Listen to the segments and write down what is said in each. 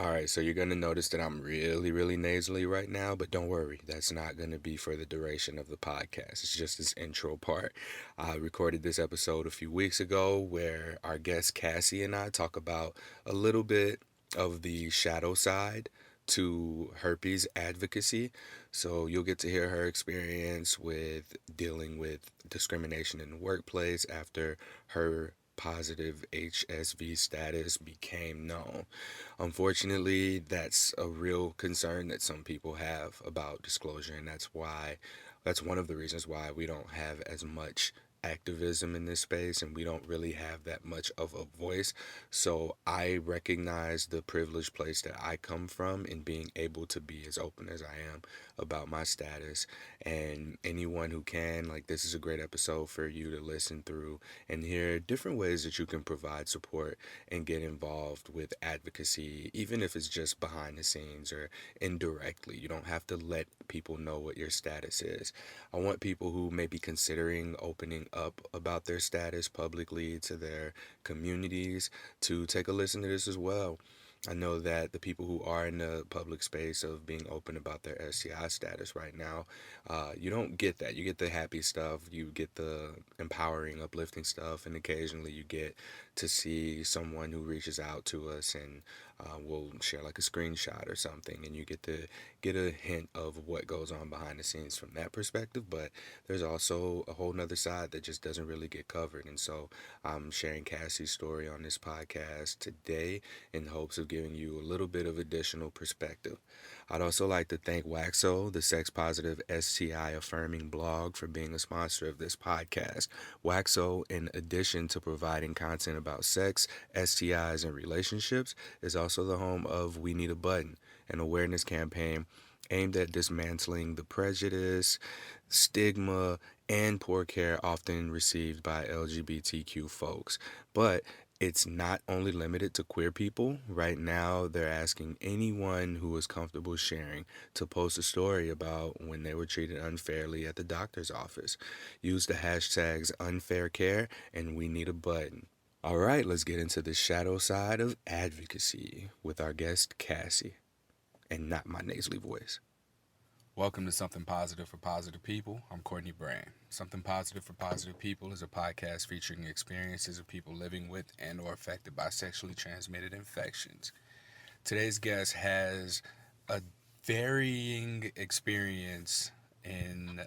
All right, so you're going to notice that I'm really, really nasally right now, but don't worry, that's not going to be for the duration of the podcast. It's just this intro part. I recorded this episode a few weeks ago where our guest Cassie and I talk about a little bit of the shadow side to herpes advocacy. So you'll get to hear her experience with dealing with discrimination in the workplace after her positive HSV status became known. Unfortunately, that's a real concern that some people have about disclosure, and that's one of the reasons why we don't have as much activism in this space and we don't really have that much of a voice. So I recognize the privileged place that I come from in being able to be as open as I am about my status. And anyone who can, like, this is a great episode for you to listen through and hear different ways that you can provide support and get involved with advocacy, even if it's just behind the scenes or indirectly. You don't have to let people know what your status is. I want people who may be considering opening up about their status publicly to their communities to take a listen to this as well. I know that the people who are in the public space of being open about their STI status right now, you don't get that. You get the happy stuff, you get the empowering, uplifting stuff, and occasionally you get to see someone who reaches out to us and will share like a screenshot or something, and you get to get a hint of what goes on behind the scenes from that perspective. But there's also a whole nother side that just doesn't really get covered, and so I'm sharing Cassie's story on this podcast today in hopes of giving you a little bit of additional perspective. I'd also like to thank Waxo, the sex positive STI affirming blog, for being a sponsor of this podcast. Waxo, in addition to providing content about sex, STIs, and relationships, is also the home of We Need a Button, an awareness campaign aimed at dismantling the prejudice, stigma, and poor care often received by LGBTQ folks. But it's not only limited to queer people. Right now, they're asking anyone who is comfortable sharing to post a story about when they were treated unfairly at the doctor's office. Use the hashtags unfaircare and we need a button. All right, let's get into the shadow side of advocacy with our guest Cassie, and not my nasally voice. Welcome to Something Positive for Positive People. I'm Courtney Brand. Something Positive for Positive People is a podcast featuring experiences of people living with and or affected by sexually transmitted infections. Today's guest has a varying experience in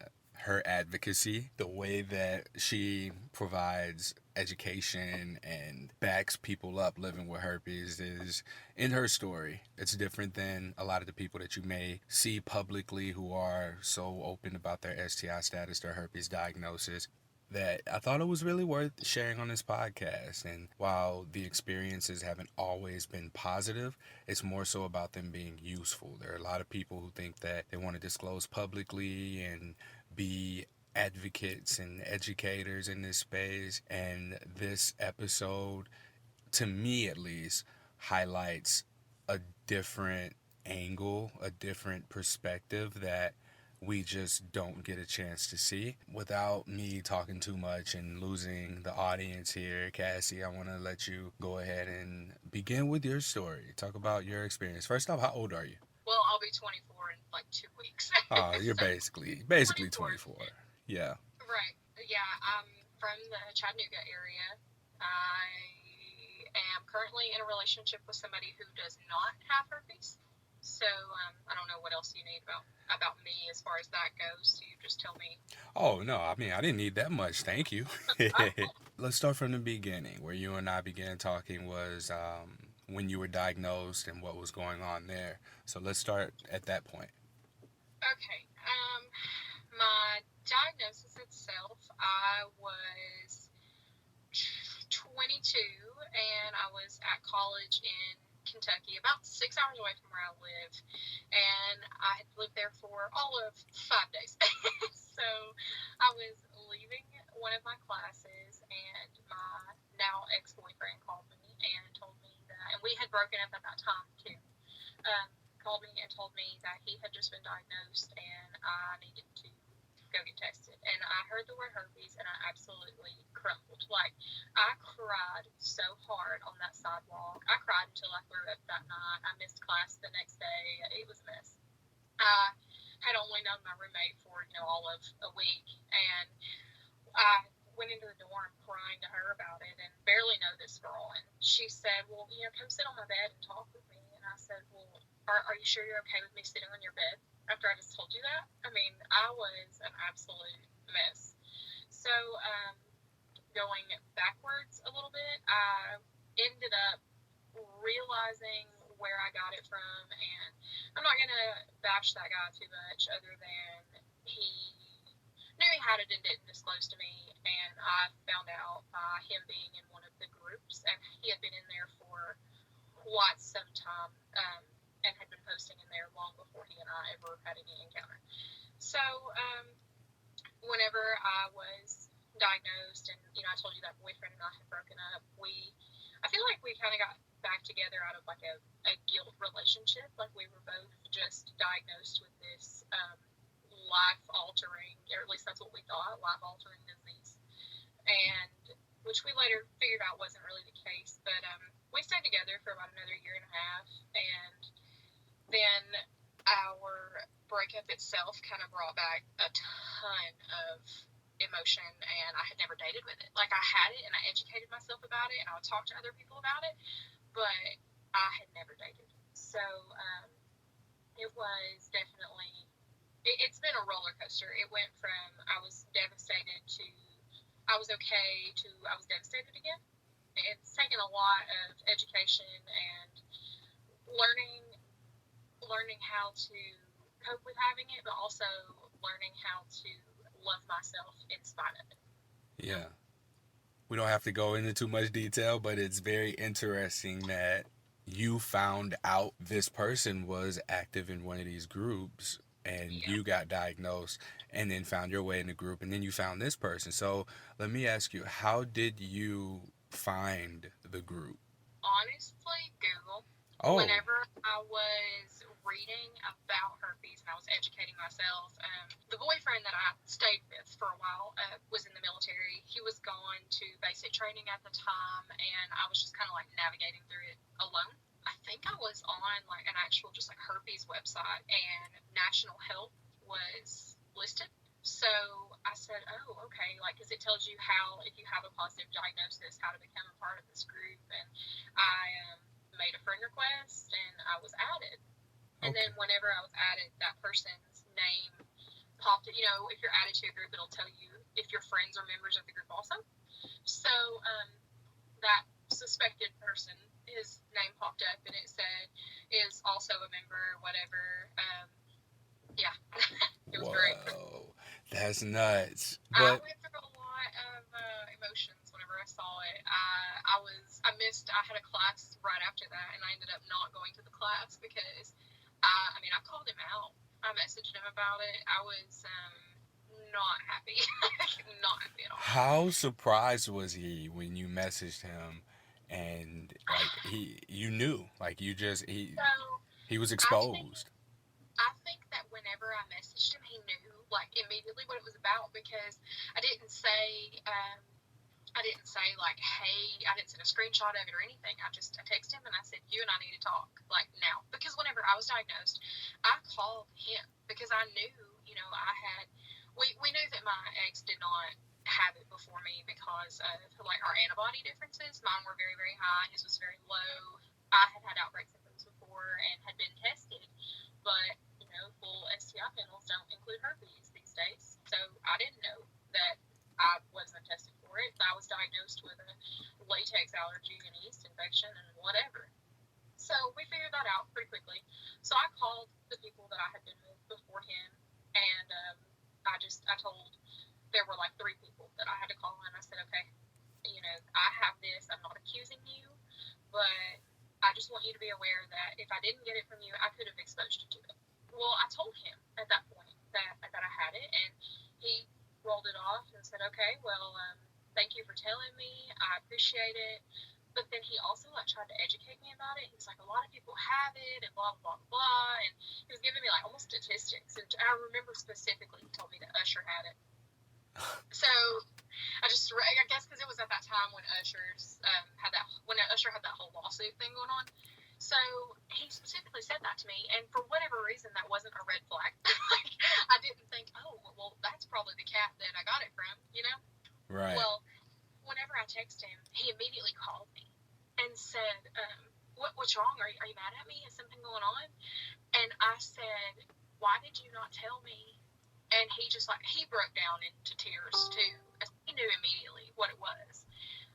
her advocacy, the way that she provides education and backs people up living with herpes is in her story. It's different than a lot of the people that you may see publicly who are so open about their STI status, their herpes diagnosis, that I thought it was really worth sharing on this podcast. And while the experiences haven't always been positive, it's more so about them being useful. There are a lot of people who think that they want to disclose publicly and be advocates and educators in this space. And this episode, to me at least, highlights a different angle, a different perspective that we just don't get a chance to see. Without me talking too much and losing the audience here, Cassie, I want to let you go ahead and begin with your story. Talk about your experience. First off, how old are you? Well, I'll be 24 in like 2 weeks. Oh, you're So basically 24. 24. Yeah. Right. Yeah, I'm from the Chattanooga area. I am currently in a relationship with somebody who does not have herpes. So I don't know what else you need about me as far as that goes. So you just tell me. Oh, no, I mean, I didn't need that much. Thank you. Oh, Let's start from the beginning. Where you and I began talking was when you were diagnosed and what was going on there. So let's start at that point. okay. My diagnosis itself, I was 22 and I was at college in Kentucky, about 6 hours away from where I live, and I had lived there for all of 5 days. So I was leaving one of my classes, and my now ex-boyfriend called me and told me that, and we had broken up at that time too. Called me and told me that he had just been diagnosed and I needed to go get tested. And I heard the word herpes and I absolutely crumbled. Like, I cried so hard on that sidewalk. I cried until I threw up that night. I missed I had only known my roommate for, all of a week. And I went into the dorm crying to her about it and barely know this girl. And she said, well, come sit on my bed and talk with me. And I said, well, are you sure you're okay with me sitting on your bed after I just told you that? I mean, I was an absolute mess. So, going backwards a little bit, I ended up realizing where I got it from, and I'm not gonna bash that guy too much, other than he knew he had it and didn't disclose to me, and I found out by him being in one of the groups, and he had been in there for quite some time, and had been posting in there long before he and I ever had any encounter. So, whenever I was diagnosed, and I told you that boyfriend and I had broken up, I feel like we kind of got back together out of like a guilt relationship. Like we were both just diagnosed with this life altering, or at least that's what we thought, life altering disease, and which we later figured out wasn't really the case. But we stayed together for about another year and a half, and then our breakup itself kind of brought back a ton of emotion, and I had never dated with it. Like I had it and I educated myself about it and I would talk to other people about it, but I had never dated. So it was definitely, it's been a roller coaster. It went from I was devastated to I was okay to I was devastated again. It's taken a lot of education and learning learning how to cope with having it, but also learning how to love myself in spite of it. You know? Yeah. We don't have to go into too much detail, but it's very interesting that you found out this person was active in one of these groups and Yeah. you got diagnosed and then found your way in the group and then you found this person. So let me ask you, how did you find the group? Honestly, Google. Oh, Whenever I was reading about herpes and I was educating myself, the boyfriend that I stayed with for a while was in the military. He was gone to basic training at the time, and I was just kind of like navigating through it alone. I think I was on like an actual just like herpes website, and National Health was listed. So I said, oh, okay, like, because it tells you how, if you have a positive diagnosis, how to become a part of this group. And I made a friend request and I was added. And okay. then whenever I was added, that person's name popped. If you're added to a group, it'll tell you if your friends are members of the group also. So that suspected person, his name popped up and it said is also a member, whatever. Yeah, it was very. Whoa. That's nuts. I But went through a lot of emotions whenever I saw it. I had a class right after that, and I ended up not going to the class because, I called him out. I messaged him about it. I was not happy, not happy at all. how surprised was he when you messaged him and like you knew like you just So he was I think exposed. I think that whenever I messaged him, he knew like immediately what it was about because I didn't say. I didn't say like, hey, I didn't send a screenshot of it or anything. I texted him and I said, you and I need to talk like now. Because whenever I was diagnosed, I called him because I knew, I had, we knew that my ex did not have it before me because of like our antibody differences. Mine were very, very high. His was very low. I had had outbreak symptoms before and had been tested, but full STI panels don't include herpes these days. So I didn't know that I wasn't tested for it. I was diagnosed with a latex allergy and yeast infection and whatever. So we figured that out pretty quickly. So I called the people that I had been with before him, and I told there were like three people that I had to call, and I said, okay, I have this. I'm not accusing you, but I just want you to be aware that if I didn't get it from you, I could have exposed you to it. Well, I told him at that point that I had it, and he rolled it off and said, okay, well, thank you for telling me. I appreciate it. But then he also like tried to educate me about it. He was like, a lot of people have it and blah, blah, blah, blah. And he was giving me like almost statistics. And I remember specifically he told me that Usher had it. So I guess because it was at that time when when Usher had that whole lawsuit thing going on. So he specifically said that to me, and for whatever reason, that wasn't a red flag. mad at me? Is something going on? And I said, why did you not tell me? And he just like, he broke down into tears too. He knew immediately what it was.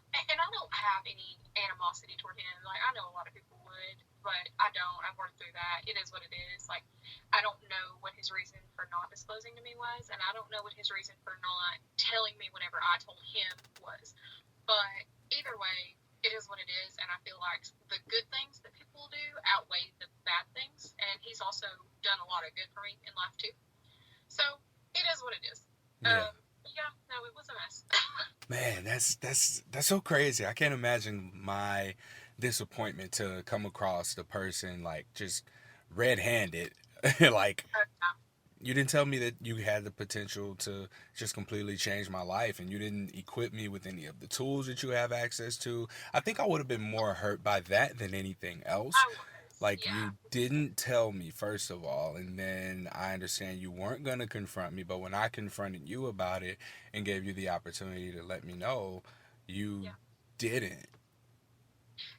And I don't have any animosity toward him. Like, I know a lot of people would, but I don't. I've worked through that. It is what it is. Like, I don't know what his reason for not disclosing to me was, and I don't know what his reason for not telling me whenever I told him was. But either way, it is what it is, and I feel like the good things that people do outweigh the bad things, and he's also done a lot of good for me in life too. So it is what it is. Yeah. Yeah, no, it was a mess. Man, that's so crazy. I can't imagine my disappointment to come across the person like just red-handed. Like, you didn't tell me that you had the potential to just completely change my life, and you didn't equip me with any of the tools that you have access to. I think I would have been more hurt by that than anything else. I was, Like, yeah, you didn't tell me, first of all, and then I understand you weren't going to confront me, but when I confronted you about it and gave you the opportunity to let me know, you yeah. didn't.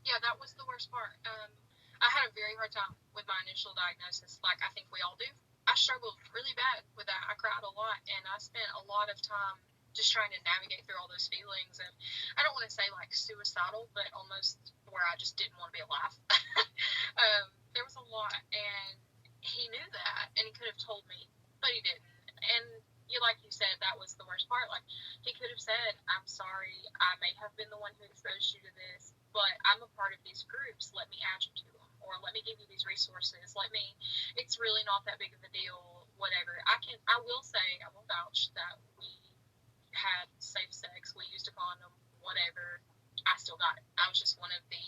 Yeah, that was the worst part. I had a very hard time with my initial diagnosis, like I think we all do. I struggled really bad with that. I cried a lot, and I spent a lot of time just trying to navigate through all those feelings. And I don't want to say like suicidal, but almost where I just didn't want to be alive. There was a lot, and he knew that, and he could have told me, but he didn't. And you, like you said, that was the worst part. Like, he could have said, "I'm sorry, I may have been the one who exposed you to this, but I'm a part of these groups. Let me add you to them, or let me give you these resources. Let me. It's really not that big of a deal. Whatever. I will say, I will vouch that we had safe sex. We used a condom. Whatever. I still got it. I was just one of the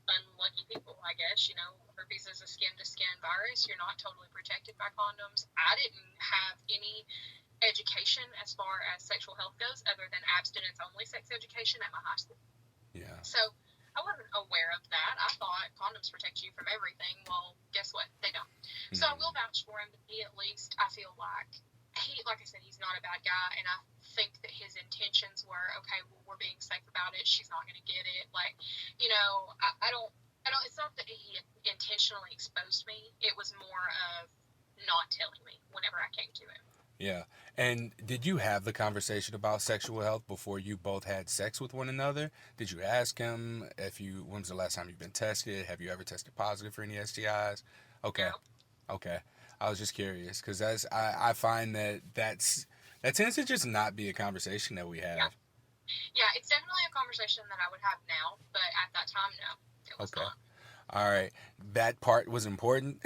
unlucky people, I guess. You know, herpes is a skin to skin virus. You're not totally protected by condoms. I didn't have any education as far as sexual health goes, other than abstinence only sex education at my high school. Yeah. So I wasn't aware of that. I thought condoms protect you from everything. Well, guess what? They don't. So I Mm. will vouch for him. But he, at least, I feel like like I said, he's not a bad guy, and I think that his intentions were okay. Well, we're being safe about it. She's not going to get it. Like, I don't. I don't. It's not that he intentionally exposed me. It was more of not telling me whenever I came to him. Yeah. And did you have the conversation about sexual health before you both had sex with one another? Did you ask him if you when was the last time you've been tested? Have you ever tested positive for any STIs? Okay. No. Okay. I was just curious because I find that that tends to just not be a conversation that we Yeah. have. Yeah. It's definitely a conversation that I would have now, but at that time, no, it was Okay. not. All right. That part was important.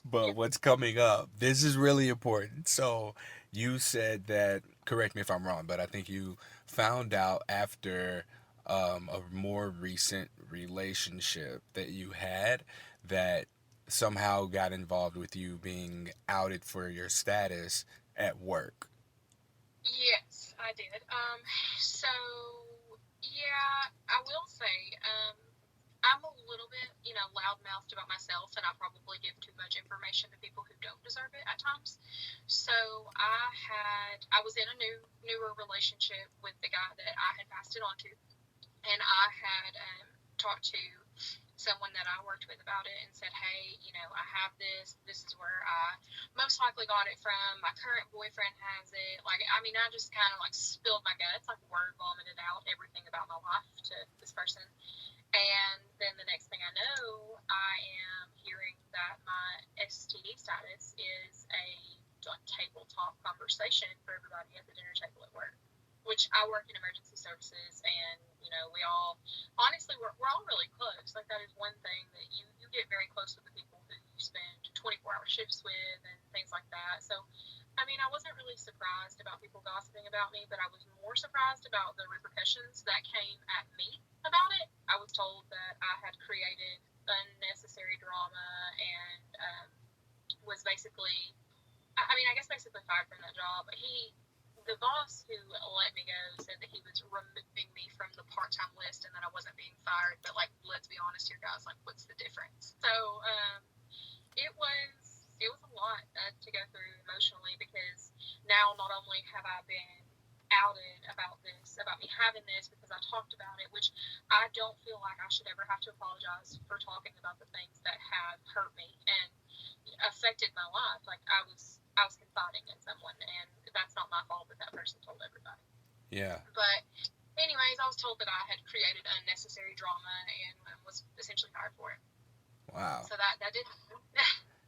But Yeah. what's coming up, this is really important. So you said that, correct me if I'm wrong, but I think you found out after a more recent relationship that you had that somehow got involved with you being outed for your status at work. Yes, I did. So yeah, I will say, I'm a little bit, loudmouthed about myself, and I probably give too much information to people who don't deserve it at times. So I was in a newer relationship with the guy that I had passed it on to, and I had talked to someone that I worked with about it and said, hey, I have this. This is where I most likely got it from. My current boyfriend has it. Like, I mean, I just kind of like spilled my guts, like word vomited out everything about my life to this person. And then the next thing I know, I am hearing that my STD status is a like tabletop conversation for everybody at the dinner table at work. Which I work in emergency services, and we all honestly we're all really close. Like, that is one thing that you get very close with the people who you spend 24-hour shifts with and things like that. So I mean, I wasn't really surprised about people gossiping about me, but I was more surprised about the repercussions that came at me about it. I was told that I had created unnecessary drama and was basically, I mean, I guess basically fired from that job. The boss who let me go said that he was removing me from the part-time list and that I wasn't being fired. But like, let's be honest here, guys. Like, what's the difference? So it was a lot to go through emotionally, because now not only have I been outed about this this, about me having this, because I talked about it, which I don't feel like I should ever have to apologize for talking about the things that have hurt me and affected my life. Like I was confiding in someone, and that's not my fault that that person told everybody. Yeah. But anyways, I was told that I had created unnecessary drama and was essentially fired for it. Wow. So that did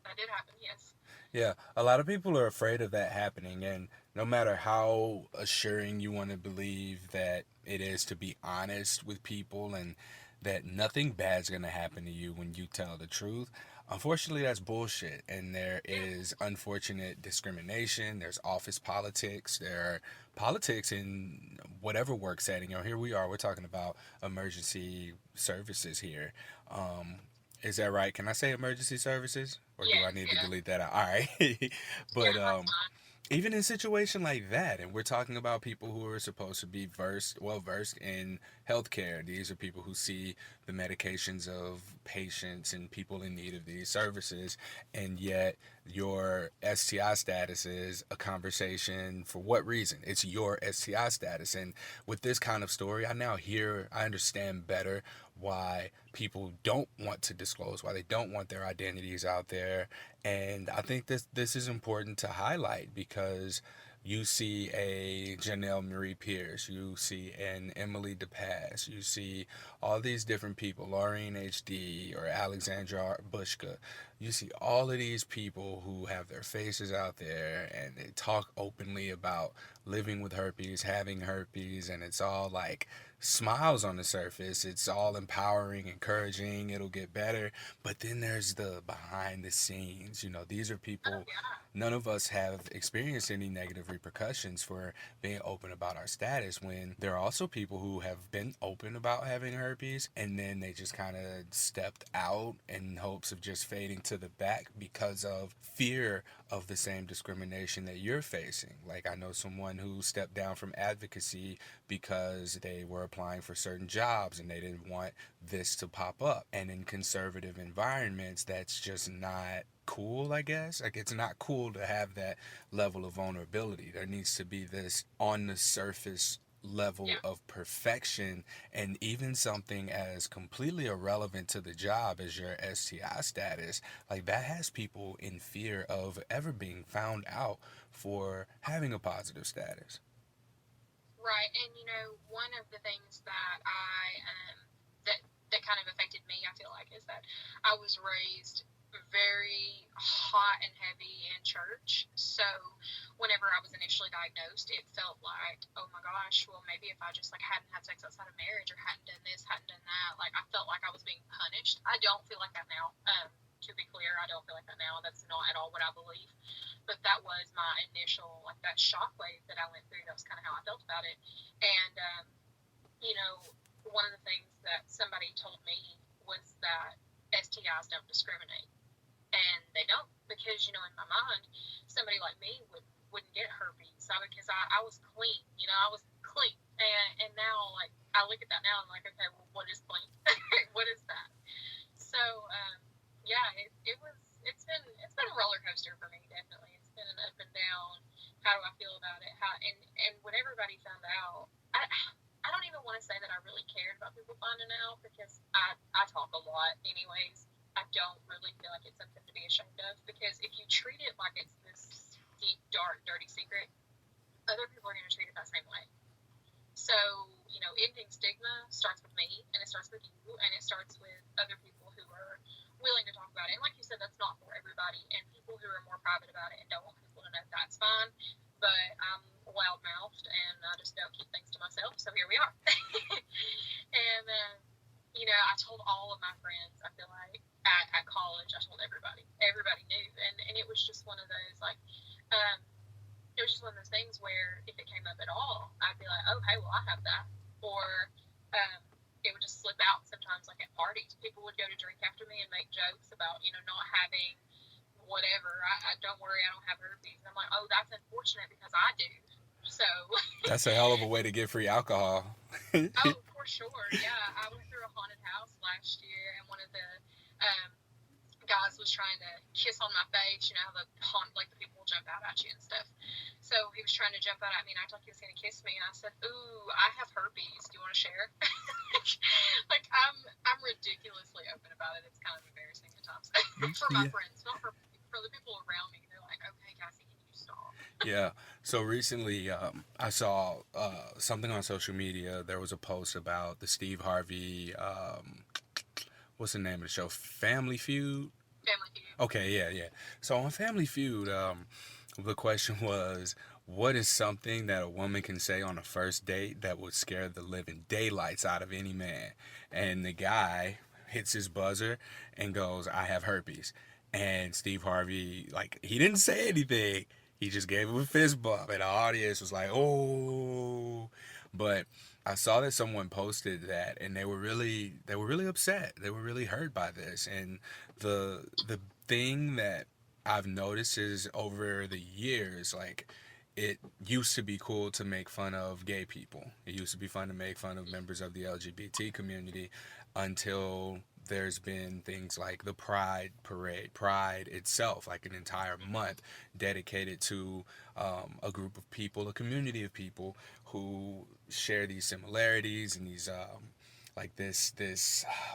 that did happen. Yes. Yeah, a lot of people are afraid of that happening, and no matter how assuring you want to believe that it is to be honest with people and that nothing bad's going to happen to you when you tell the truth, unfortunately, that's bullshit. And there Yeah. is unfortunate discrimination, there's office politics, there are politics in whatever work setting. Here we are, we're talking about emergency services here. Um, is that right? Can I say emergency services? Or do I Yes. need to Yeah. delete that out? All right. Yeah. But That's fine. even in a situation like that, and we're talking about people who are supposed to be well versed in healthcare. These are people who see the medications of patients and people in need of these services, and yet your STI status is a conversation for what reason? It's your STI status. And with this kind of story, I understand better why people don't want to disclose, why they don't want their identities out there. And I think this is important to highlight because you see a Janelle Marie Pierce, you see an Emily DePass, you see all these different people, Laureen HD or Alexandra Bushka. You see all of these people who have their faces out there and they talk openly about living with herpes, having herpes, and it's all like smiles on the surface. It's all empowering, encouraging, it'll get better. But then there's the behind the scenes. These are Oh people, yeah. none of us have experienced any negative repercussions for being open about our status, when there are also people who have been open about having herpes and then they just kind of stepped out in hopes of just fading to the back because of fear of the same discrimination that you're facing. Like, I know someone who stepped down from Advocacy because they were applying for certain jobs and they didn't want this to pop up. And in conservative environments, that's just not cool, I guess. Like, it's not cool to have that level of vulnerability. There needs to be this on the surface level Yeah. of perfection, and even something as completely irrelevant to the job as your STI status, like that has people in fear of ever being found out for having a positive status. Right. And one of the things that that that kind of affected me, I feel like, is that I was raised very hot and heavy in church. So whenever I was initially diagnosed, it felt like, oh my gosh, well maybe if I just like hadn't had sex outside of marriage or hadn't done this, hadn't done that, like I felt like I was being punished. I don't feel like that now. To be clear, I don't feel like that now. That's not at all what I believe. But that was my initial, like, that shockwave that I went through. That was kind of how I felt about it. And you know, one of the things that somebody told me was that STIs don't discriminate, and they don't, because in my mind, somebody like me wouldn't get herpes because I was clean. I was clean, and now like I look at that now and I'm like, okay, well, what is clean? What is that? So yeah, it's been a roller coaster for me, definitely. It's been an up and down. How do I feel about it? And when everybody found out, I don't even want to say that I really cared about people finding out, because I talk a lot anyways. I don't really feel like it's something to be ashamed of, because if you treat it like it's this deep, dark, dirty secret, other people are going to treat it that same way. So, ending stigma starts with me, and it starts with you, and it starts with other people who are willing to talk about it. And like you said, that's not for everybody. And people who are more private about it and don't want people to know, that's fine. But I'm loud mouthed, and I just don't keep things to myself. So here we are. And, I told all of my friends, I feel like, at college, I told everybody. Everybody knew. And it was just one of those, like, um, it was just one of those things where if it came up at all, I'd be like, oh, hey, well, I have that. Or it would just slip out sometimes, like at parties. People would go to drink after me and make jokes about, not having whatever. I don't worry, I don't have herpes. And I'm like, oh, that's unfortunate because I do. So, That's a hell of a way to get free alcohol. oh, for sure. Yeah. I went through a haunted house last year, and one of the guys was trying to kiss on my face. You know how like the people will jump out at you and stuff. So he was trying to jump out at me and act like he was going to kiss me, and I said, "Ooh, I have herpes. Do you want to share?" Like I'm ridiculously open about it. It's kind of embarrassing at times for my Yeah. friends, not for the people around me. They're like, "Okay, Cassie, can you stop?" Yeah. So recently, I saw something on social media. There was a post about the Steve Harvey. What's the name of the show? Family Feud. Family Feud. Okay. Yeah. Yeah. So on Family Feud, the question was, what is something that a woman can say on a first date that would scare the living daylights out of any man? And the guy hits his buzzer and goes, "I have herpes." And Steve Harvey, like, he didn't say anything. He just gave him a fist bump, and the audience was like, "Oh!" But I saw that someone posted that, and they were really upset. They were really hurt by this. And the thing that I've noticed is over the years, like, it used to be cool to make fun of gay people. It used to be fun to make fun of members of the LGBT community until there's been things like the Pride Parade, Pride itself, like an entire month dedicated to a group of people, a community of people who share these similarities and these like this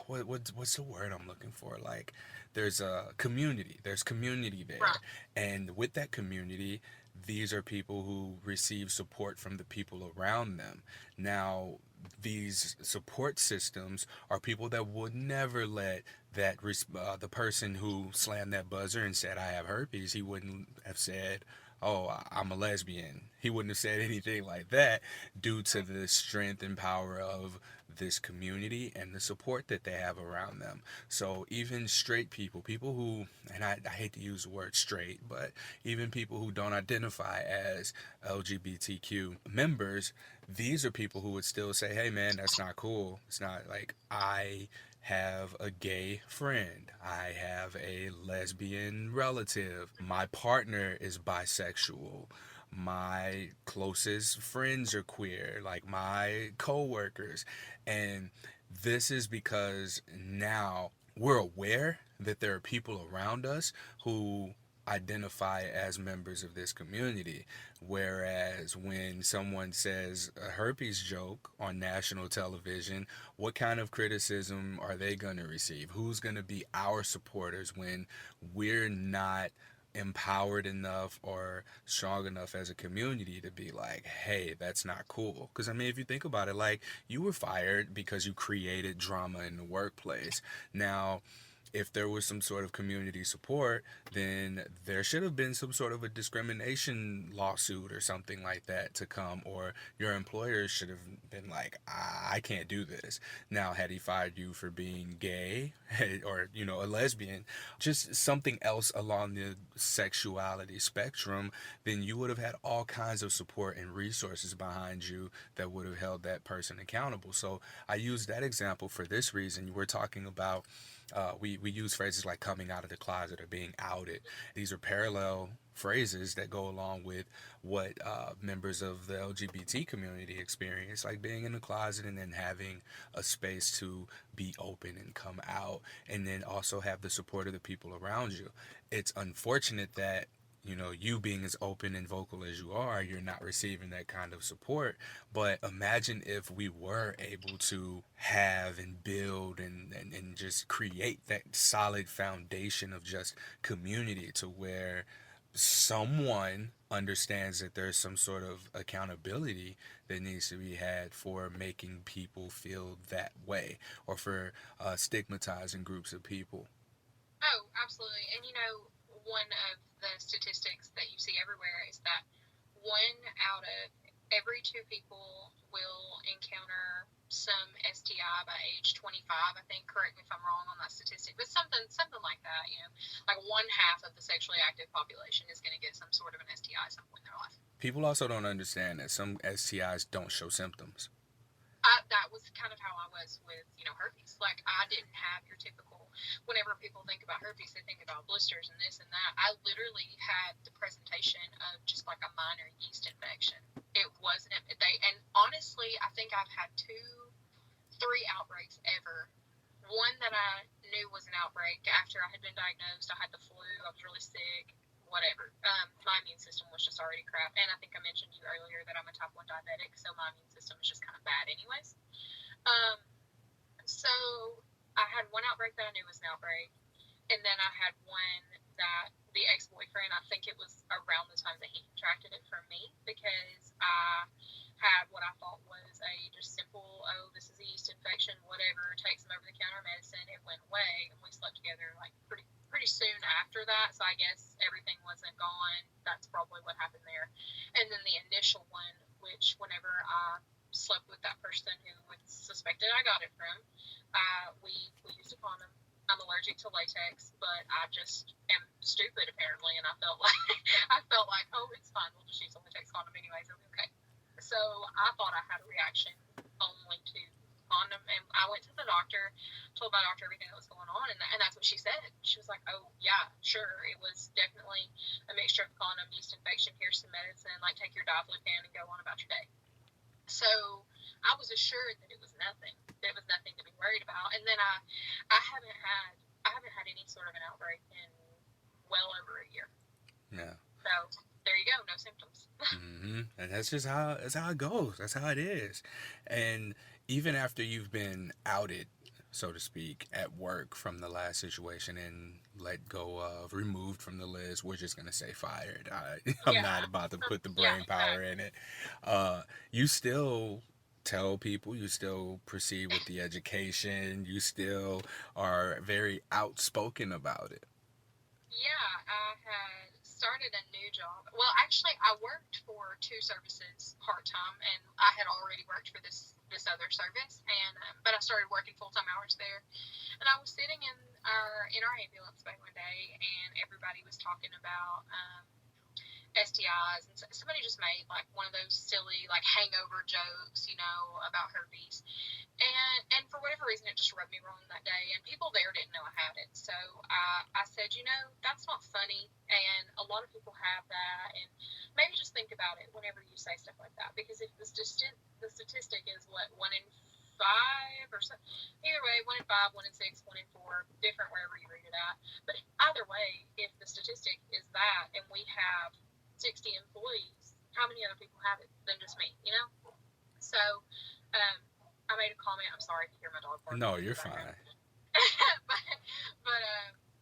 what's the word I'm looking for? Like, there's a community. There's community there, Right. and with that community, these are people who receive support from the people around them. Now, these support systems are people that would never let the person who slammed that buzzer and said, "I have herpes," he wouldn't have said, "Oh, I'm a lesbian." He wouldn't have said anything like that due to the strength and power of this community and the support that they have around them. So even straight people, people who, and I hate to use the word straight, but even people who don't identify as LGBTQ members, these are people who would still say, "Hey man, that's not cool. It's not like I have a gay friend. I have a lesbian relative. My partner is bisexual. My closest friends are queer, like my coworkers." And this is because now we're aware that there are people around us who identify as members of this community. Whereas when someone says a herpes joke on national television, what kind of criticism are they going to receive? Who's going to be our supporters when we're not empowered enough or strong enough as a community to be like, "Hey, that's not cool"? Because I mean, if you think about it, like, you were fired because you created drama in the workplace. Now, if there was some sort of community support, then there should have been some sort of a discrimination lawsuit or something like that to come, or your employer should have been like, "I can't do this." Now, had he fired you for being gay or, a lesbian, just something else along the sexuality spectrum, then you would have had all kinds of support and resources behind you that would have held that person accountable. So I use that example for this reason. We're talking about we use phrases like coming out of the closet or being outed. These are parallel phrases that go along with what members of the LGBT community experience, like being in the closet and then having a space to be open and come out, and then also have the support of the people around you. It's unfortunate that you being as open and vocal as you are, you're not receiving that kind of support. But imagine if we were able to have and build and just create that solid foundation of just community to where someone understands that there's some sort of accountability that needs to be had for making people feel that way, or for stigmatizing groups of people. Oh, absolutely. And one of the statistics that you see everywhere is that one out of every two people will encounter some STI by age 25. I think. Correct me if I'm wrong on that statistic, but something like that. Like one half of the sexually active population is going to get some sort of an STI at some point in their life. People also don't understand that some STIs don't show symptoms. That was kind of how I was with, herpes. Like, I didn't have your typical, whenever people think about herpes, they think about blisters and this and that. I literally had the presentation of just like a minor yeast infection. It wasn't, and honestly, I think I've had 2, 3 outbreaks ever one that I knew was an outbreak after I had been diagnosed. I had the flu. I was really sick. Whatever. My immune system was just already crap. And I think I mentioned to you earlier that I'm a type 1 diabetic, so my immune system is just kind of bad, anyways. Um, so I had one outbreak that I knew was an outbreak. And then I had one that the ex boyfriend, I think it was around the time that he contracted it from me because I had what I thought was a just simple, oh, this is a yeast infection, whatever, take some over the counter medicine. It went away, and we slept together like pretty soon after that. So I guess everything wasn't gone. That's probably what happened there. And then the initial one, which whenever I slept with that person who was suspected I got it from, we used a condom. I'm allergic to latex, but I just am stupid apparently, and I felt like oh, it's fine. We'll just use a latex condom anyways. It'll be okay. So I thought I had a reaction only to condom, and I went to the doctor, told my doctor everything that was going on, and that's what she said. She was like, oh yeah, sure, it was definitely a mixture of condom, yeast infection. Here's some medicine, like take your diflucan and go on about your day. So I was assured that it was nothing. There was nothing to be worried about. And then I haven't had any sort of an outbreak in well over a year. Yeah. So there you go, no symptoms. And that's how it goes. That's how it is. And even after you've been outed, so to speak, at work from the last situation and let go of, removed from the list, we're just gonna say fired. I'm not Yeah, about to put the yeah, brain power exactly. in it. You still tell people, you still proceed with the education, you still are very outspoken about it. Yeah, I had started a new job. Well, actually, I worked for two services part time, and I had already worked for this other service, and but I started working full time hours there. And I was sitting in our ambulance bay one day, and everybody was talking about STIs, and somebody just made like one of those silly like hangover jokes, about herpes. And for whatever reason, it just rubbed me wrong that day. And people there didn't know I had it. So I said, that's not funny. And a lot of people have that. And maybe just think about it whenever you say stuff like that. Because if the statistic is what, 1 in 5 or so, either way, 1 in 5, 1 in 6, 1 in 4, different wherever you read it at. But either way, if the statistic is that and we have 60 employees, how many other people have it than just me, So, um, I made a comment. I'm sorry if you hear my dog barking No, in you're the background. fine. but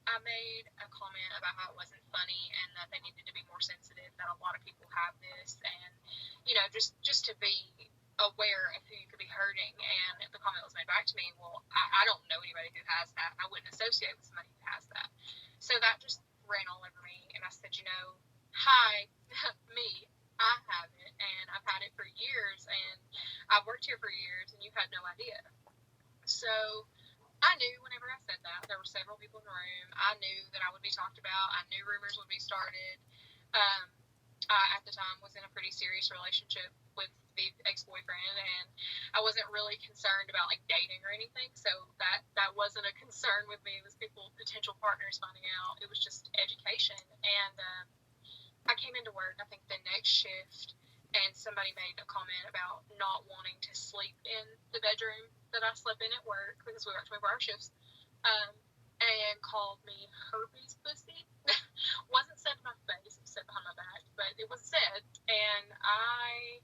I made a comment about how it wasn't funny and that they needed to be more sensitive, that a lot of people have this, and, just to be aware of who you could be hurting. And the comment was made back to me, well, I don't know anybody who has that. I wouldn't associate with somebody who has that. So that just ran all over me. And I said, hi, me, I have it, and I've had it for years, and I've worked here for years, and you've had no idea. So I knew whenever I said that, there were several people in the room. I knew that I would be talked about. I knew rumors would be started. Um, I, at the time, was in a pretty serious relationship with the ex-boyfriend, and I wasn't really concerned about like dating or anything. So that wasn't a concern with me. It was potential partners finding out. It was just education. And I came into work, I think the next shift, and somebody made a comment about not wanting to sleep in the bedroom that I slept in at work because we worked 24-hour shifts, um, and called me herpes pussy. Wasn't said to my face, it was said behind my back, but it was said. And I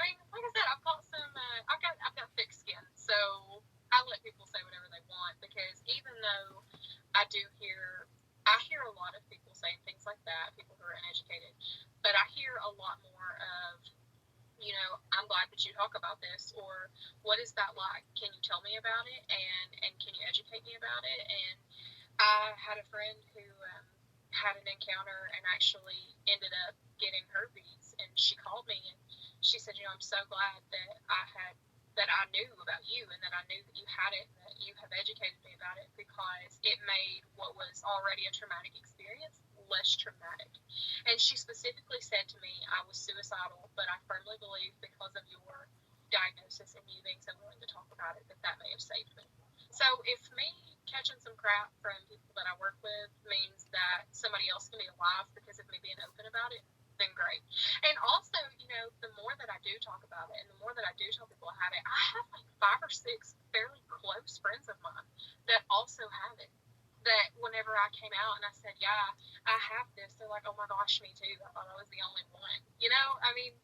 mean, like I said, I've got thick skin, so I let people say whatever they want because even though I hear a lot of people saying things like that, people who are uneducated, but I hear a lot more of, I'm glad that you talk about this, or what is that like? Can you tell me about it, and can you educate me about it? And I had a friend who had an encounter and actually ended up getting herpes, and she called me and she said, I'm so glad that I knew about you and that I knew that you had it and that you have educated me about it because it made what was already a traumatic experience less traumatic. And she specifically said to me, I was suicidal, but I firmly believe because of your diagnosis and you being so willing to talk about it, that may have saved me. So if me catching some crap from people that I work with means that somebody else can be alive because of me being open about it, been great. And also, the more that I do talk about it and the more that I do tell people I have it, I have like 5 or 6 fairly close friends of mine that also have it. That whenever I came out and I said, yeah, I have this, they're like, oh my gosh, me too. I thought I was the only one. I mean,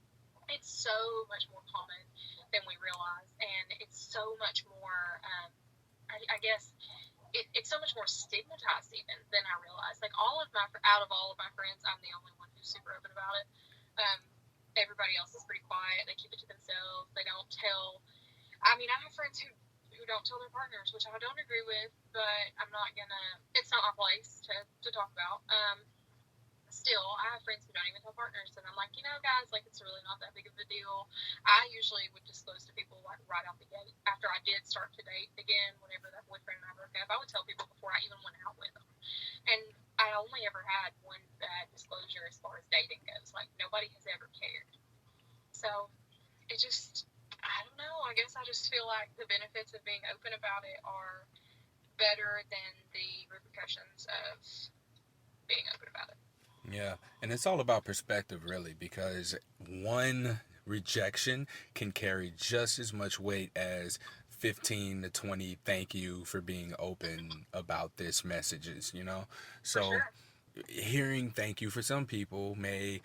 it's so much more common than we realize. And it's so much more, I guess, it's so much more stigmatized even than I realized. Like out of all of my friends, I'm the only one who's super open about it. Um, Everybody else is pretty quiet. They keep it to themselves. They don't tell. I mean, I have friends who don't tell their partners, which I don't agree with, but I'm not gonna. It's not my place to talk about. Still, I have friends who don't even tell partners, and I'm like, guys, like it's really not that big of a deal. I usually would disclose to people like right out the gate after I did start to date again. Whenever that boyfriend and I broke up, I would tell people before I even went out with them. And I only ever had one bad disclosure as far as dating goes. Like nobody has ever cared. So it just, I don't know. I guess I just feel like the benefits of being open about it are better than the repercussions of being open about it. Yeah, and it's all about perspective, really, because one rejection can carry just as much weight as 15 to 20 thank you for being open about this messages, you know? For So, sure. hearing thank you for some people may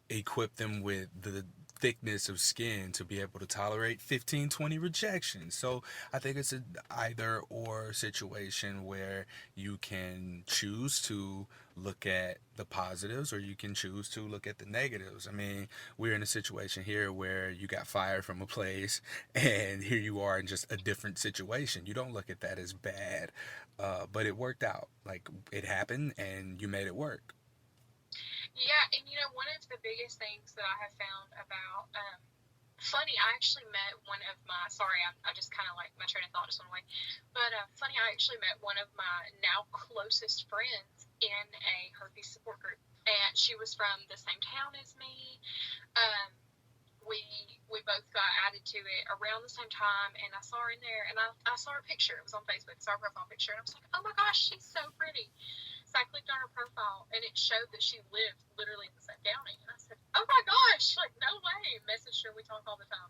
equip them with the thickness of skin to be able to tolerate 15, 20 rejections. So I think it's an either or situation where you can choose to look at the positives or you can choose to look at the negatives. I mean, we're in a situation here where you got fired from a place and here you are in just a different situation. You don't look at that as bad, but it worked out. Like it happened and you made it work. Yeah, and one of the biggest things that I have found about funny, I actually met one of my sorry, I just kind of like my train of thought just went away. But funny, I actually met one of my now closest friends in a herpes support group, and she was from the same town as me. Um, we we both got added to it around the same time, and I saw her in there, and I saw her picture. It was on Facebook, saw her profile picture, and I was like, oh my gosh, she's so pretty. So I clicked on her profile, and it showed that she lived literally in the same county. And I said, "Oh my gosh, like no way!" Messaged her. We talk all the time,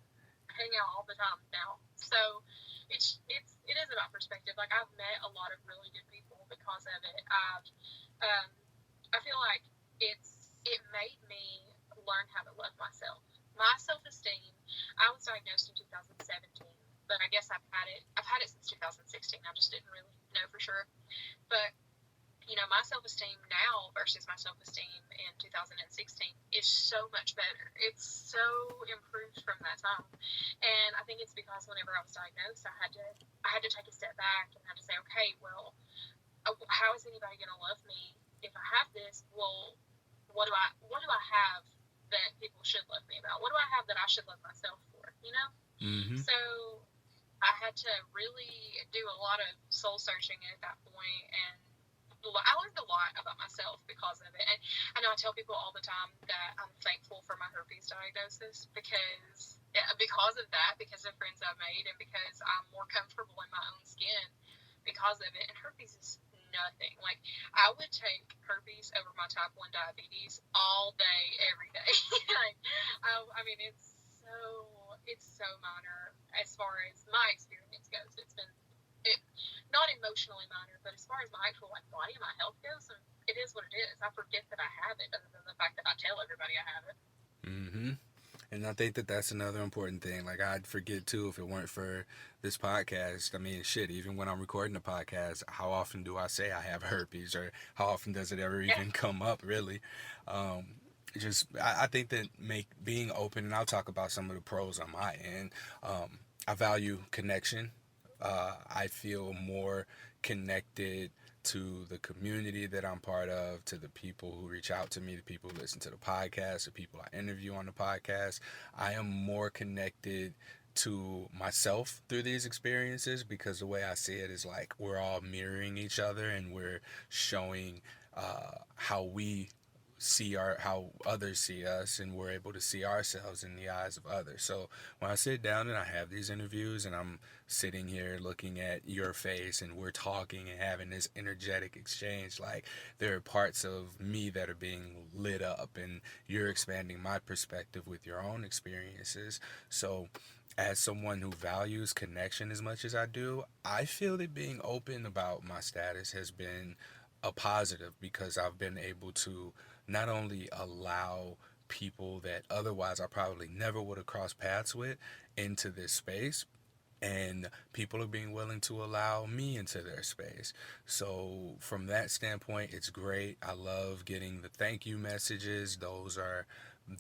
hang out all the time now. So it is about perspective. Like I've met a lot of really good people because of it. Um, I feel like it made me learn how to love myself. My self esteem. I was diagnosed in 2017, but I guess I've had it since 2016. I just didn't really know for sure. But my self esteem now versus my self esteem in 2016 is so much better. It's so improved from that time, and I think it's because whenever I was diagnosed, I had to take a step back and had to say, okay, well, how is anybody going to love me if I have this? Well, what do I have that people should love me about? What do I have that I should love myself for? Mm-hmm. So I had to really do a lot of soul searching at that point, and I learned a lot about myself because of it. And I know I tell people all the time that I'm thankful for my herpes diagnosis because of that, because of friends I've made, and because I'm more comfortable in my own skin because of it. And herpes is nothing. Like I would take herpes over my type 1 diabetes all day, every day. Like I mean, it's so minor as far as my experience goes. It's been it not emotionally minor, but as far as my actual like body and my health goes, it is what it is. I forget that I have it, other than the fact that I tell everybody I have it. Mm-hmm. And I think that that's another important thing. Like I'd forget too if it weren't for this podcast. I mean, shit. Even when I'm recording the podcast, how often do I say I have herpes, or how often does it ever Yeah, even come up? Really, um, I think that make being open, and I'll talk about some of the pros on my end. I value connection. I feel more connected to the community that I'm part of, to the people who reach out to me, the people who listen to the podcast, the people I interview on the podcast. I am more connected to myself through these experiences because the way I see it is like we're all mirroring each other and we're showing how we see our how others see us, and we're able to see ourselves in the eyes of others. So when I sit down and I have these interviews and I'm sitting here looking at your face and we're talking and having this energetic exchange, like there are parts of me that are being lit up, and you're expanding my perspective with your own experiences. So as someone who values connection as much as I do, I feel that being open about my status has been a positive, because I've been able to not only allow people that otherwise I probably never would have crossed paths with into this space, and people are being willing to allow me into their space. So from that standpoint, it's great. I love getting the thank you messages.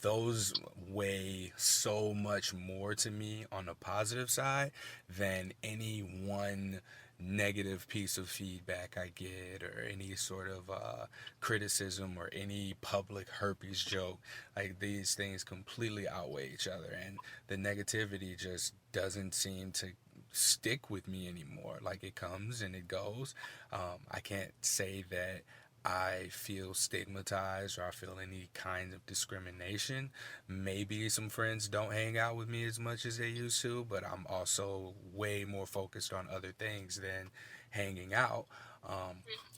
Those weigh so much more to me on the positive side than any one negative piece of feedback I get, or any sort of criticism, or any public herpes joke. Like, these things completely outweigh each other, and the negativity just doesn't seem to stick with me anymore. Like, it comes and it goes. I can't say that I feel stigmatized or I feel any kind of discrimination. Maybe some friends don't hang out with me as much as they used to, but I'm also way more focused on other things than hanging out.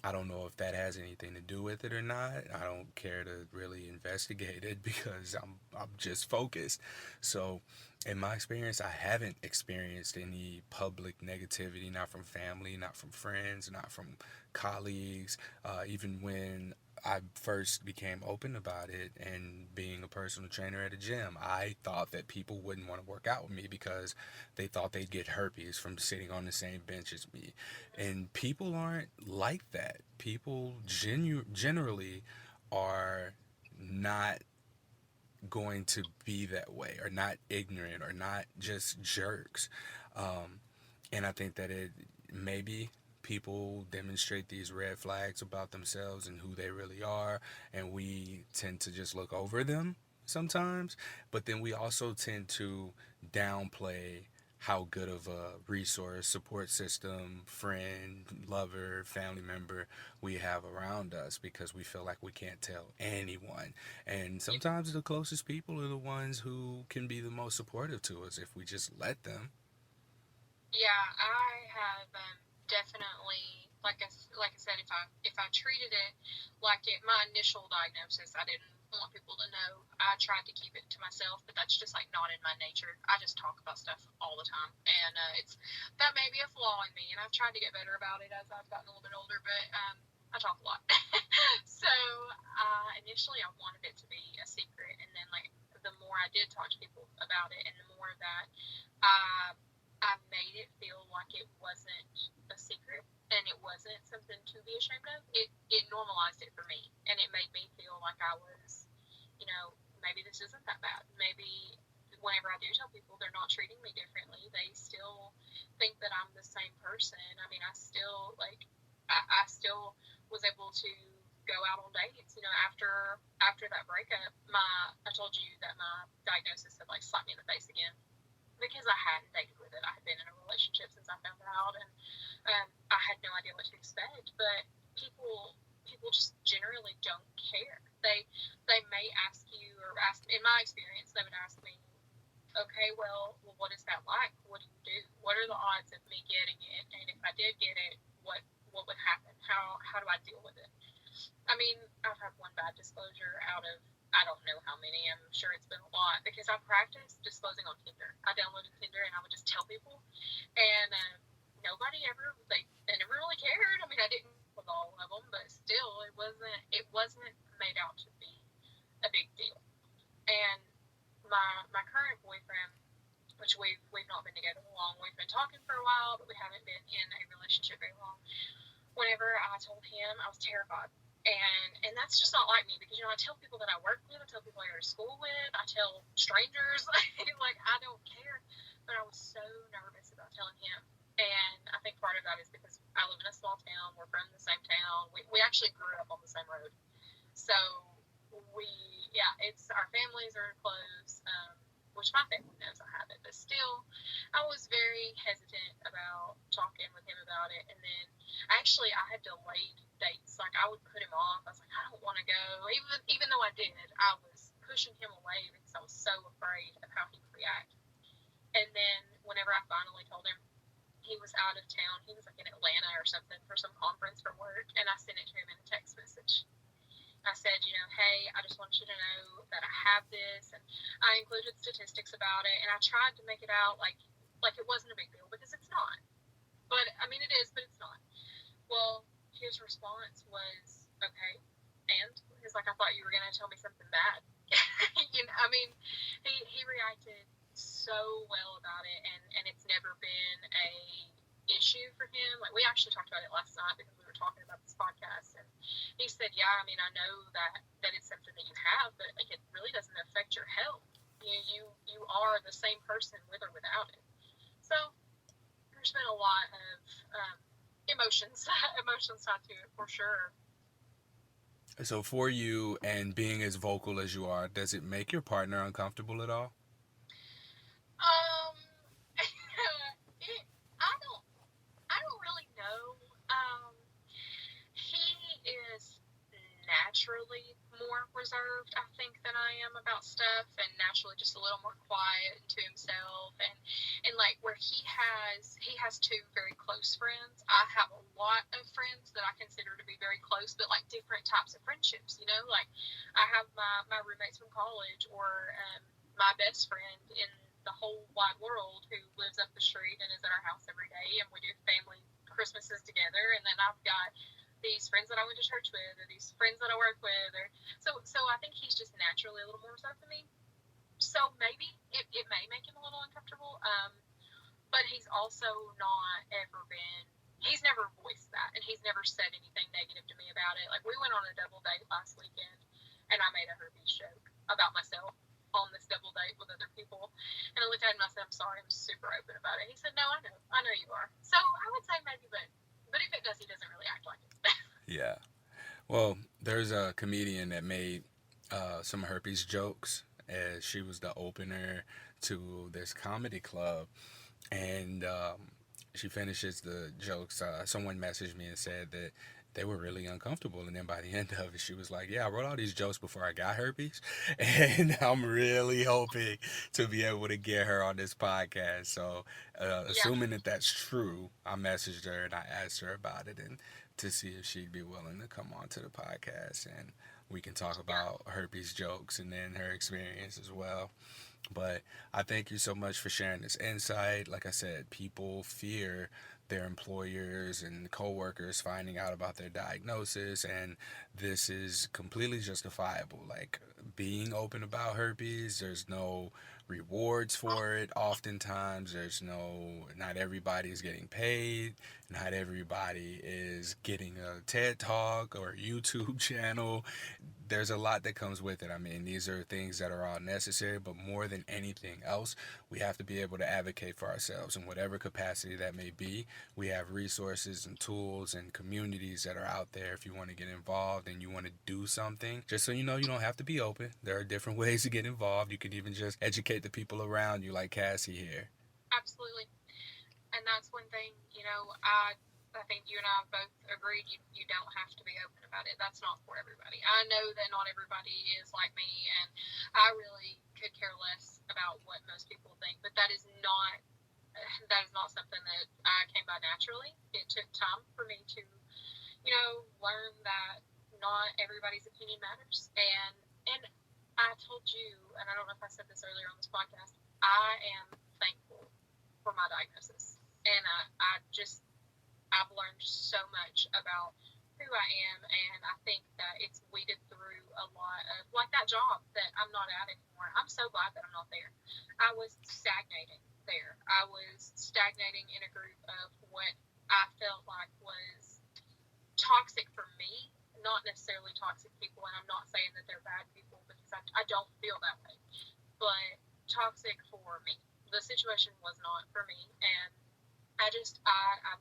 I don't know if that has anything to do with it or not. I don't care to really investigate it because I'm just focused. So in my experience, I haven't experienced any public negativity, not from family, not from friends, not from colleagues. Even when I first became open about it and being a personal trainer at a gym, I thought that people wouldn't want to work out with me because they thought they'd get herpes from sitting on the same bench as me. And people aren't like that. People generally are not going to be that way, or not ignorant, or not just jerks. Um, and I think that it maybe people demonstrate these red flags about themselves and who they really are, and we tend to just look over them sometimes. But then we also tend to downplay how good of a resource, support system, friend, lover, family member we have around us, because we feel like we can't tell anyone. And sometimes the closest people are the ones who can be the most supportive to us if we just let them. Yeah, I have definitely, like I said, if I treated it like it my initial diagnosis, I didn't want people to know. I tried to keep it to myself, but that's just like not in my nature. I just talk about stuff all the time, and it's that may be a flaw in me, and I've tried to get better about it as I've gotten a little bit older, but I talk a lot. So initially, I wanted it to be a secret, and then like the more I did talk to people about it, and the more that I I made it feel like it wasn't a secret and it wasn't something to be ashamed of. It normalized it for me, and it made me feel like I was, maybe this isn't that bad. Maybe whenever I do tell people, they're not treating me differently. They still think that I'm the same person. I mean, I still I still was able to go out on dates. After that breakup, I told you that my diagnosis had like slapped me in the face again because I hadn't dated with it. I had been in a relationship since I found out, and I had no idea what to expect. But people just generally don't care. They may ask you, or ask, in my experience, they would ask me, okay, well, what is that like? What do you do? What are the odds of me getting it? And if I did get it, what would happen? How do I deal with it? I mean, I've had one bad disclosure out of I don't know how many. I'm sure it's been a lot because I practiced disclosing on Tinder. I downloaded Tinder and I would just tell people, and nobody ever they never really cared. I mean, I didn't with all of them, but still, it wasn't made out to be a big deal. And my current boyfriend, which we've not been together long. We've been talking for a while, but we haven't been in a relationship very long. Whenever I told him, I was terrified. And that's just not like me because I tell people that I work with, I tell people I go to school with, I tell strangers like I don't care. But I was so nervous about telling him. And I think part of that is because I live in a small town, we're from the same town. We actually grew up on the same road. So we yeah, it's our families are close, which my family knows I have it, but still I was very hesitant about talking with him about it. And then actually I had delayed dates. Like I would put him off. I was like, I don't want want to go. Even though I did, I was pushing him away because I was so afraid of how he would react. And then whenever I finally told him, he was out of town. He was like in Atlanta or something for some conference for work, and I sent it to him in a text message. I said, hey, I just want you to know that I have this, and I included statistics about it, and I tried to make it out like it wasn't a big deal because it's not. But I mean, it is, but it's not. Well, his response was, okay, and he's like, I thought you were gonna tell me something bad. I mean, he reacted so well about it, and it's never been a issue for him. Like, we actually talked about it last night because we were talking about this podcast, and he said, yeah, I mean, I know that it's something that you have, but like, it really doesn't affect your health. You are the same person with or without it. So there's been a lot of emotions emotions tied to it, for sure. So for you, and being as vocal as you are, does it make your partner uncomfortable at all? um it, I don't I don't really know. um he is naturally more reserved, I think, than I am about stuff, and naturally just a little more quiet and to himself. And like, where he has two very close friends. I have a lot of friends that I consider to be very close, but like different types of friendships. Like, I have my roommates from college, or my best friend in the whole wide world who lives up the street and is at our house every day, and we do family Christmases together. And then I've got these friends that I went to church with, or these friends that I work with, or so I think he's just naturally a little more reserved than me. So maybe it may make him a little uncomfortable. But he's also not ever been. He's never voiced that, and he's never said anything negative to me about it. Like, we went on a double date last weekend, and I made a herpes joke about myself on this double date with other people. And I looked at him and I said, I'm sorry, I'm super open about it. He said, no, I know you are. So I would say maybe, but if it does, he doesn't really act like it. Yeah. Well, there's a comedian that made some herpes jokes, as she was the opener to this comedy club, and she finishes the jokes. Someone messaged me and said that they were really uncomfortable, and then by the end of it, she was like, "Yeah, I wrote all these jokes before I got herpes," and I'm really hoping to be able to get her on this podcast. So, Yeah, assuming that that's true, I messaged her and I asked her about it, and to see if she'd be willing to come on to the podcast, and we can talk yeah, about herpes jokes and then her experience as well. But I thank you so much for sharing this insight. Like I said, people fear their employers and coworkers finding out about their diagnosis, and this is completely justifiable. Like, being open about herpes, there's no rewards for it. Oftentimes, not everybody is getting paid, not everybody is getting a TED Talk or a YouTube channel. There's a lot that comes with it. I mean, these are things that are all necessary, but more than anything else, we have to be able to advocate for ourselves in whatever capacity that may be. We have resources and tools and communities that are out there if you want to get involved and you want to do something. Just so you know, you don't have to be open. There are different ways to get involved. You can even just educate the people around you, like Cassie here. absolutely. And that's one thing, I think you and I have both agreed, you don't have to be open about it. That's not for everybody. I know that not everybody is like me, and I really could care less about what most people think, but that is not something that I came by naturally. It took time for me to, learn that not everybody's opinion matters. And I told you, and I don't know if I said this earlier on this podcast, I am thankful for my diagnosis. And I've learned so much about who I am, and I think that it's weeded through a lot of, like, that job that I'm not at anymore. I'm so glad that I'm not there. I was stagnating there. I was stagnating in a group of what I felt like was toxic for me, not necessarily toxic people, and I'm not saying that they're bad people because I don't feel that way, but toxic for me. The situation was not for me, and I've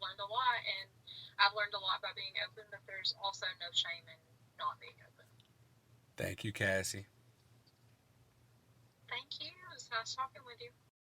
learned a lot, and I've learned a lot by being open, but there's also no shame in not being open. Thank you, Cassie. Thank you. It was nice talking with you.